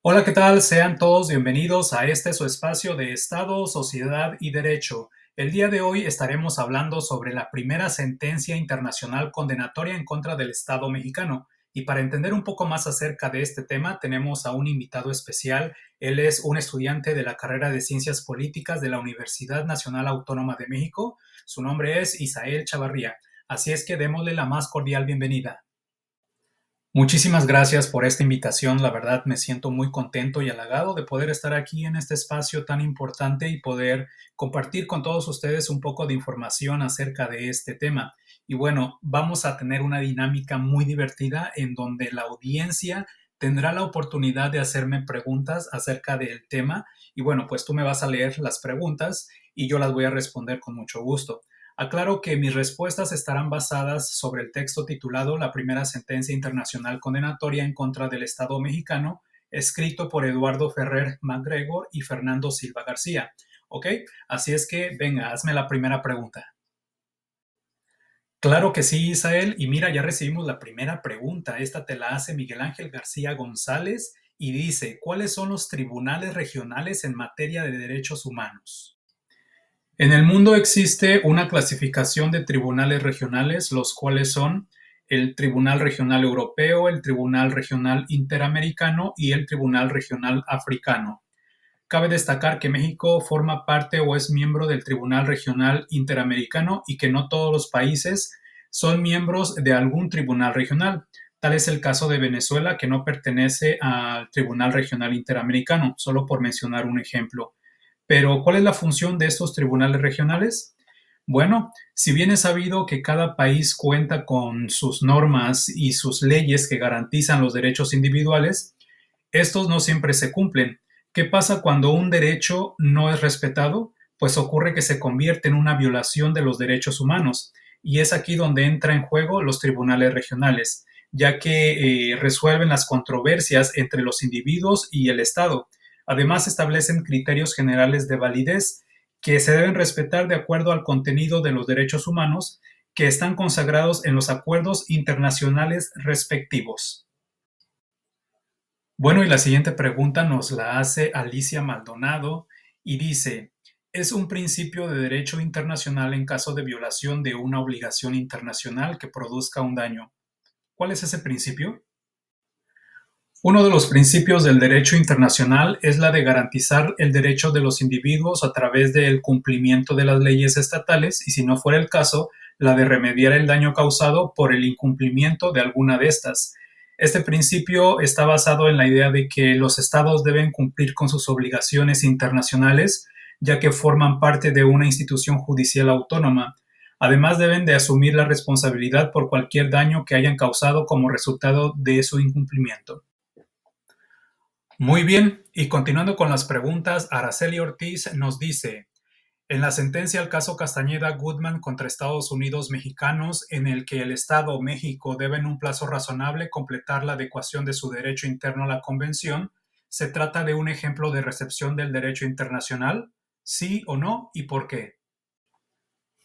Hola, ¿qué tal? Sean todos bienvenidos a este su espacio de Estado, Sociedad y Derecho. El día de hoy estaremos hablando sobre la primera sentencia internacional condenatoria en contra del Estado mexicano. Y para entender un poco más acerca de este tema, tenemos a un invitado especial. Él es un estudiante de la carrera de Ciencias Políticas de la Universidad Nacional Autónoma de México. Su nombre es Isael Chavarría. Así es que démosle la más cordial bienvenida. Muchísimas gracias por esta invitación. La verdad me siento muy contento y halagado de poder estar aquí en este espacio tan importante y poder compartir con todos ustedes un poco de información acerca de este tema. Y bueno, vamos a tener una dinámica muy divertida en donde la audiencia tendrá la oportunidad de hacerme preguntas acerca del tema. Y bueno, pues tú me vas a leer las preguntas y yo las voy a responder con mucho gusto. Aclaro que mis respuestas estarán basadas sobre el texto titulado La primera sentencia internacional condenatoria en contra del Estado mexicano, escrito por Eduardo Ferrer MacGregor y Fernando Silva García. ¿Ok? Así es que, venga, hazme la primera pregunta. Claro que sí, Isael. Y mira, ya recibimos la primera pregunta. Esta te la hace Miguel Ángel García González y dice, ¿cuáles son los tribunales regionales en materia de derechos humanos? En el mundo existe una clasificación de tribunales regionales, los cuales son el Tribunal Regional Europeo, el Tribunal Regional Interamericano y el Tribunal Regional Africano. Cabe destacar que México forma parte o es miembro del Tribunal Regional Interamericano y que no todos los países son miembros de algún tribunal regional. Tal es el caso de Venezuela, que no pertenece al Tribunal Regional Interamericano, solo por mencionar un ejemplo. Pero, ¿cuál es la función de estos tribunales regionales? Bueno, si bien es sabido que cada país cuenta con sus normas y sus leyes que garantizan los derechos individuales, estos no siempre se cumplen. ¿Qué pasa cuando un derecho no es respetado? Pues ocurre que se convierte en una violación de los derechos humanos. Y es aquí donde entra en juego los tribunales regionales, ya que resuelven las controversias entre los individuos y el Estado. Además, establecen criterios generales de validez que se deben respetar de acuerdo al contenido de los derechos humanos que están consagrados en los acuerdos internacionales respectivos. Bueno, y la siguiente pregunta nos la hace Alicia Maldonado y dice, ¿es un principio de derecho internacional en caso de violación de una obligación internacional que produzca un daño? ¿Cuál es ese principio? Uno de los principios del derecho internacional es la de garantizar el derecho de los individuos a través del cumplimiento de las leyes estatales y, si no fuera el caso, la de remediar el daño causado por el incumplimiento de alguna de estas. Este principio está basado en la idea de que los estados deben cumplir con sus obligaciones internacionales, ya que forman parte de una institución judicial autónoma. Además, deben de asumir la responsabilidad por cualquier daño que hayan causado como resultado de su incumplimiento. Muy bien, y continuando con las preguntas, Araceli Ortiz nos dice, en la sentencia al caso Castañeda Goodman contra Estados Unidos mexicanos, en el que el Estado México debe en un plazo razonable completar la adecuación de su derecho interno a la Convención, ¿se trata de un ejemplo de recepción del derecho internacional? ¿Sí o no? ¿Y por qué?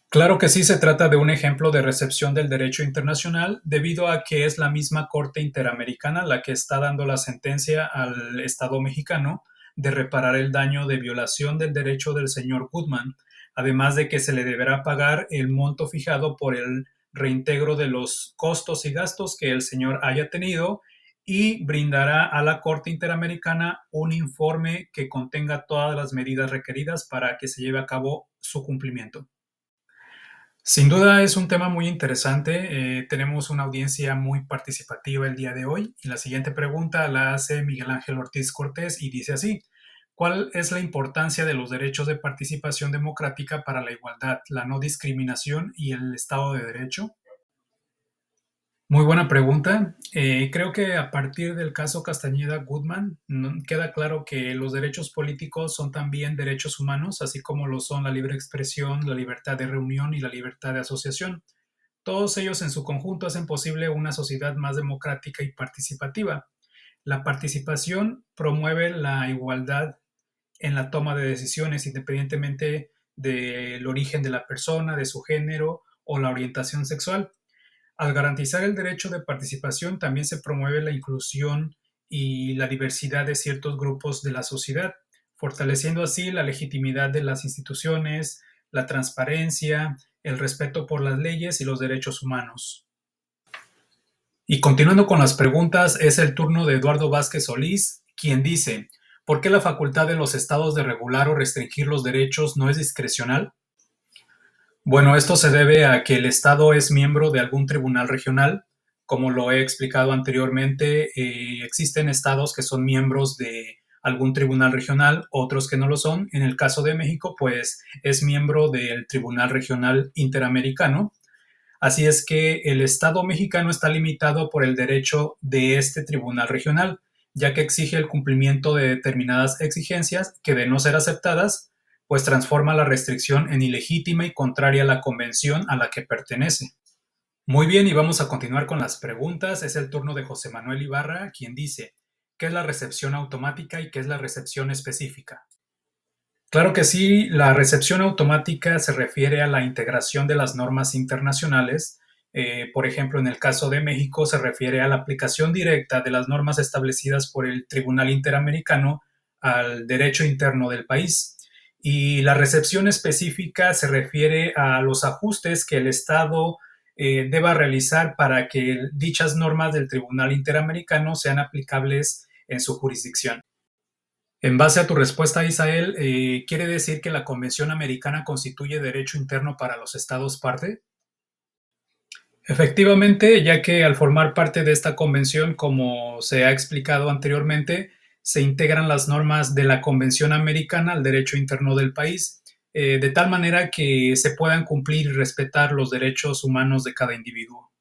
Claro que sí se trata de un ejemplo de recepción del derecho internacional, debido a que es la misma Corte Interamericana la que está dando la sentencia al Estado mexicano de reparar el daño de violación del derecho del señor Goodman, además de que se le deberá pagar el monto fijado por el reintegro de los costos y gastos que el señor haya tenido y brindará a la Corte Interamericana un informe que contenga todas las medidas requeridas para que se lleve a cabo su cumplimiento. Sin duda es un tema muy interesante. Tenemos una audiencia muy participativa el día de hoy y la siguiente pregunta la hace Miguel Ángel Ortiz Cortés y dice así, ¿cuál es la importancia de los derechos de participación democrática para la igualdad, la no discriminación y el Estado de Derecho? Muy buena pregunta. Creo que a partir del caso Castañeda Goodman queda claro que los derechos políticos son también derechos humanos, así como lo son la libre expresión, la libertad de reunión y la libertad de asociación. Todos ellos en su conjunto hacen posible una sociedad más democrática y participativa. La participación promueve la igualdad en la toma de decisiones independientemente del origen de la persona, de su género o la orientación sexual. Al garantizar el derecho de participación, también se promueve la inclusión y la diversidad de ciertos grupos de la sociedad, fortaleciendo así la legitimidad de las instituciones, la transparencia, el respeto por las leyes y los derechos humanos. Y continuando con las preguntas, es el turno de Eduardo Vázquez Solís, quien dice, ¿por qué la facultad de los estados de regular o restringir los derechos no es discrecional? Bueno, esto se debe a que el estado es miembro de algún tribunal regional. Como lo he explicado anteriormente, existen estados que son miembros de algún tribunal regional, otros que no lo son. En el caso de México, pues es miembro del Tribunal Regional Interamericano. Así es que el Estado mexicano está limitado por el derecho de este tribunal regional, ya que exige el cumplimiento de determinadas exigencias que, de no ser aceptadas, pues transforma la restricción en ilegítima y contraria a la convención a la que pertenece. Muy bien, y vamos a continuar con las preguntas. Es el turno de José Manuel Ibarra, quien dice, ¿qué es la recepción automática y qué es la recepción específica? Claro que sí, la recepción automática se refiere a la integración de las normas internacionales. Por ejemplo, en el caso de México se refiere a la aplicación directa de las normas establecidas por el Tribunal Interamericano al derecho interno del país. Y la recepción específica se refiere a los ajustes que el Estado deba realizar para que dichas normas del Tribunal Interamericano sean aplicables en su jurisdicción. En base a tu respuesta, Isael, ¿quiere decir que la Convención Americana constituye derecho interno para los estados parte? Efectivamente, ya que al formar parte de esta convención, como se ha explicado anteriormente, se integran las normas de la Convención Americana al derecho interno del país, de tal manera que se puedan cumplir y respetar los derechos humanos de cada individuo.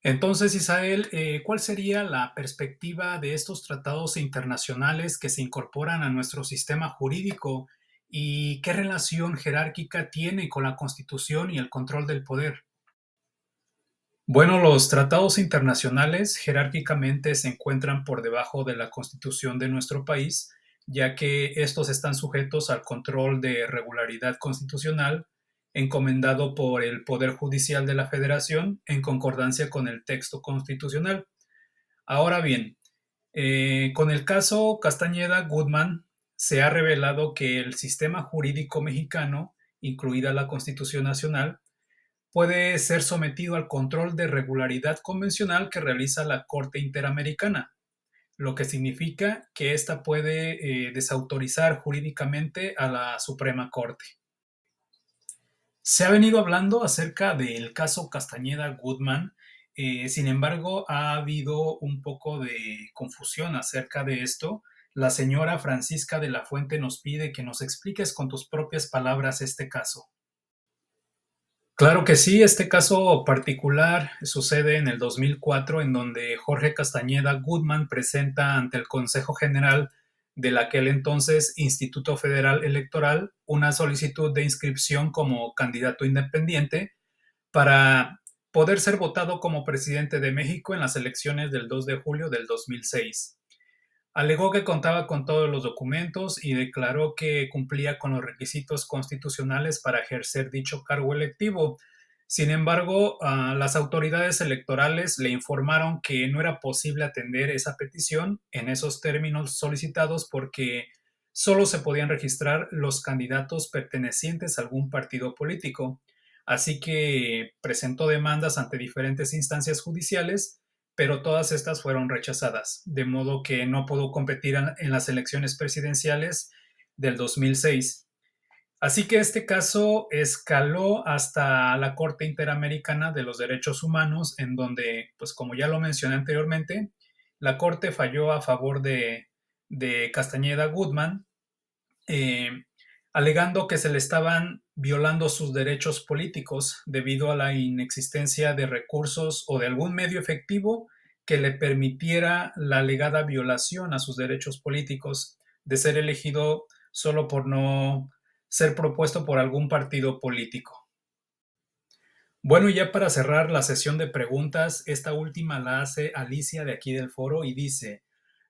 Entonces, Isael, ¿cuál sería la perspectiva de estos tratados internacionales que se incorporan a nuestro sistema jurídico y qué relación jerárquica tiene con la Constitución y el control del poder? Bueno, los tratados internacionales jerárquicamente se encuentran por debajo de la Constitución de nuestro país, ya que estos están sujetos al control de regularidad constitucional encomendado por el Poder Judicial de la Federación en concordancia con el texto constitucional. Ahora bien, con el caso Castañeda-Goodman se ha revelado que el sistema jurídico mexicano, incluida la Constitución Nacional, puede ser sometido al control de regularidad convencional que realiza la Corte Interamericana, lo que significa que ésta puede desautorizar jurídicamente a la Suprema Corte. Se ha venido hablando acerca del caso Castañeda-Goodman, sin embargo, ha habido un poco de confusión acerca de esto. La señora Francisca de la Fuente nos pide que nos expliques con tus propias palabras este caso. Claro que sí, este caso particular sucede en el 2004, en donde Jorge Castañeda Goodman presenta ante el Consejo General del aquel entonces Instituto Federal Electoral una solicitud de inscripción como candidato independiente para poder ser votado como presidente de México en las elecciones del 2 de julio del 2006. Alegó que contaba con todos los documentos y declaró que cumplía con los requisitos constitucionales para ejercer dicho cargo electivo. Sin embargo, las autoridades electorales le informaron que no era posible atender esa petición en esos términos solicitados porque solo se podían registrar los candidatos pertenecientes a algún partido político. Así que presentó demandas ante diferentes instancias judiciales, pero todas estas fueron rechazadas, de modo que no pudo competir en las elecciones presidenciales del 2006. Así que este caso escaló hasta la Corte Interamericana de los Derechos Humanos, en donde, pues como ya lo mencioné anteriormente, la Corte falló a favor de Castañeda Goodman, eh, alegando que se le estaban violando sus derechos políticos debido a la inexistencia de recursos o de algún medio efectivo que le permitiera la alegada violación a sus derechos políticos de ser elegido solo por no ser propuesto por algún partido político. Bueno, y ya para cerrar la sesión de preguntas, esta última la hace Alicia de aquí del foro y dice,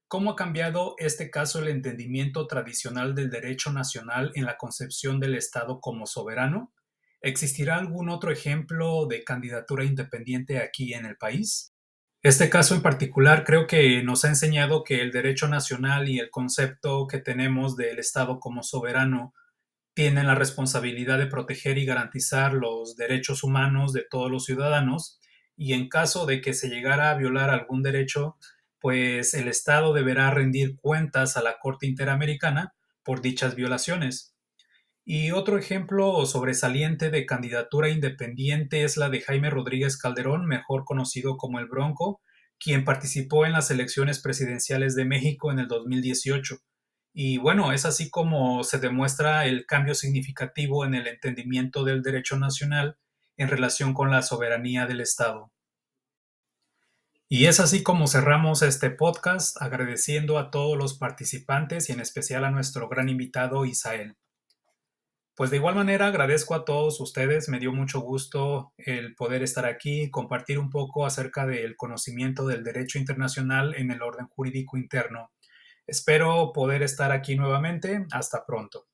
¿cómo ha cambiado este caso el entendimiento tradicional del derecho nacional en la concepción del Estado como soberano? ¿Existirá algún otro ejemplo de candidatura independiente aquí en el país? Este caso en particular creo que nos ha enseñado que el derecho nacional y el concepto que tenemos del Estado como soberano tienen la responsabilidad de proteger y garantizar los derechos humanos de todos los ciudadanos, y en caso de que se llegara a violar algún derecho, pues el Estado deberá rendir cuentas a la Corte Interamericana por dichas violaciones. Y otro ejemplo sobresaliente de candidatura independiente es la de Jaime Rodríguez Calderón, mejor conocido como el Bronco, quien participó en las elecciones presidenciales de México en el 2018. Y bueno, es así como se demuestra el cambio significativo en el entendimiento del derecho nacional en relación con la soberanía del Estado. Y es así como cerramos este podcast, agradeciendo a todos los participantes y en especial a nuestro gran invitado Isael. Pues de igual manera agradezco a todos ustedes, me dio mucho gusto el poder estar aquí y compartir un poco acerca del conocimiento del derecho internacional en el orden jurídico interno. Espero poder estar aquí nuevamente. Hasta pronto.